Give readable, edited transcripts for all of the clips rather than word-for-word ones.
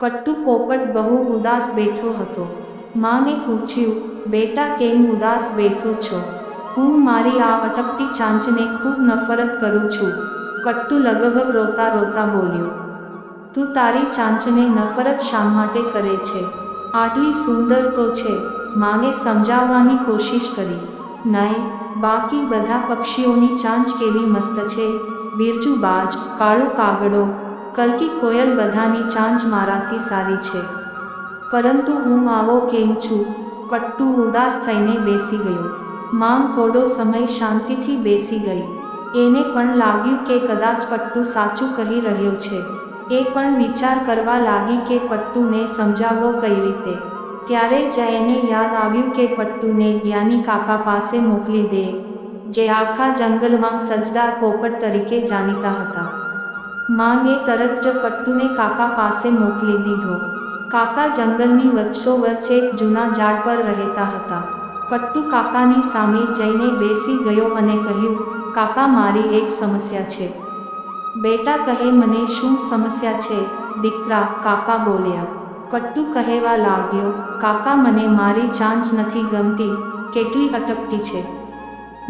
કટ્ટુ પોપટ બહુ ઉદાસ બેઠો હતો. માને પૂછ્યું, બેટા કેમ ઉદાસ બેઠો છો? હું મારી આ અટકતી ચાંચને ખૂબ નફરત કરું છું. કટ્ટુ લગભગ રોતા રોતા બોલ્યો. તું તારી ચાંચને નફરત શા માટે કરે છે? આટલી સુંદર તો છે. માને સમજાવવાની કોશિશ કરી. નહીં, બાકી બધા પક્ષીઓની ચાંચ કેવી મસ્ત છે. બિરજુ બાજ, કાળું કાગડો, કલકી કોયલ બધાની ચાંચ મારાથી સારી છે. પરંતુ હું આવો કેમ છું? કટ્ટુ ઉદાસ થઈને બેસી ગયો. માંગ થોડો સમય શાંતિથી બેસી ગઈ. એને પણ લાગ્યું કે કદાચ કટ્ટુ સાચું કહી રહ્યો છે. એ પણ વિચાર કરવા લાગી કે પટ્ટુને સમજાવવો કઈ રીતે. ત્યારે જ એને યાદ આવ્યું કે પટ્ટુને જ્ઞાની કાકા પાસે મોકલી દે, જે આખા જંગલમાં સજદાર પોપટ તરીકે જાણીતા હતા. માંગે તરત જ કટ્ટુને કાકા પાસે મોકલી દીધો. કાકા જંગલની વચ્ચોવચ્ચ એક જૂના ઝાડ પર રહેતા હતા. કટ્ટુ કાકાની સામે જઈને બેસી ગયો અને કહ્યું, કાકા મારી એક સમસ્યા છે. બેટા કહે મને શું સમસ્યા છે દીકરા? કાકા બોલ્યા. કટ્ટુ કહેવા લાગ્યો, કાકા મને મારી ચાંચ નથી ગમતી, કેટલી અટપટી છે.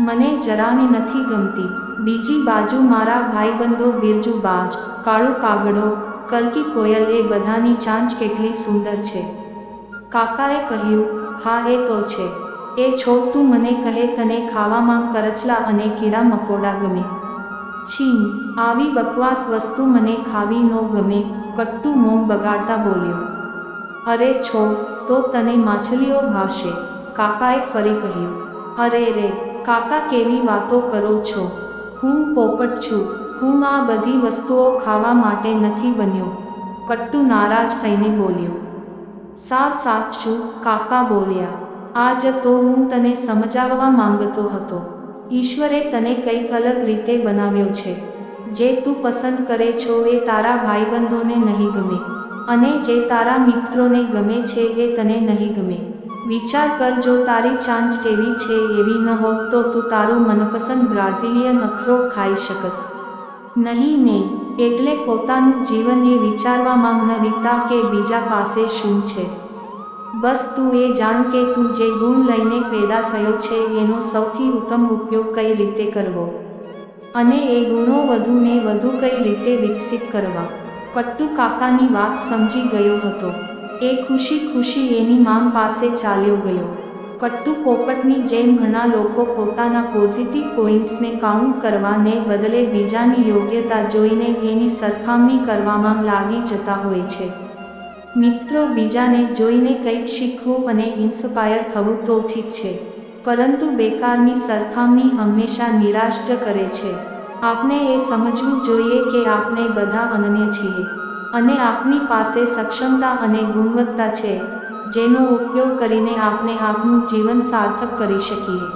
મને જરાને નથી ગમતી. બીજી બાજુ મારા ભાઈબંધો બિરજુ બાજ, કાળું કાગડો, કલકી કોયલ એ બધાની ચાંચ કેટલી સુંદર છે. કાકાએ કહ્યું, હા એ તો છે. એ છોડ તું મને કહે તને ખાવામાં કરચલા અને કીડા મકોડા ગમે. છીન, આવી બકવાસ વસ્તુ મને ખાવી ન ગમે. કટ્ટુ મોં બગાડતા બોલ્યો. અરે છોડ, તો તને માછલીઓ ભાવશે, કાકાએ ફરી કહ્યું. અરે રે કાકા કેવી વાતો કરો છો? હું પોપટ છું. હું આ બધી વસ્તુઓ ખાવા માટે નથી બન્યો. કટ્ટુ નારાજ થઈને બોલ્યો. સાવ સાચું, કાકા બોલ્યા. આજ તો હું તને સમજાવવા માંગતો હતો. ઈશ્વરે તને કંઈક અલગ રીતે બનાવ્યો છે. જે તું પસંદ કરે છો એ તારા ભાઈબંધોને નહીં ગમે, અને જે તારા મિત્રોને ગમે છે એ તને નહીં ગમે. વિચાર કર, જો તારી ચાંચ જેવી છે એવી ન હોત તો તું તારું મનપસંદ બ્રાઝિલિયન અખરોટ ખાઈ શકત. નહીં ને? એટલે પોતાનું જીવન એ વિચારવામાં ન વિતા કે બીજા પાસે શું છે. બસ તું એ જાણ કે તું જે ગુણ લઈને પેદા થયો છે એનો સૌથી ઉત્તમ ઉપયોગ કઈ રીતે કરવો, અને એ ગુણો વધુને વધુ કઈ રીતે વિકસિત કરવા. કટ્ટુ કાકાની વાત સમજી ગયો હતો. એ ખુશી ખુશી એની માંગ પાસે ચાલ્યો ગયો. કટ્ટુ પોપટની જેમ ઘણા લોકો પોતાના પોઝિટિવ પોઈન્ટ્સને કાઉન્ટ કરવાને બદલે બીજાની યોગ્યતા જોઈને એની સરખામણી કરવામાં લાગી જતા હોય છે. મિત્રો, બીજાને જોઈને કંઈક શીખવું અને ઇન્સ્પાયર થવું તો ઠીક છે, પરંતુ બેકારની સરખામણી હંમેશા નિરાશ જ કરે છે. આપણે એ સમજવું જોઈએ કે આપણે બધા અનન્ય છીએ, અને આપણી પાસે સક્ષમતા અને ગુણવત્તા છે, જેનો ઉપયોગ કરીને આપણે આપણું જીવન સાર્થક કરી શકીએ.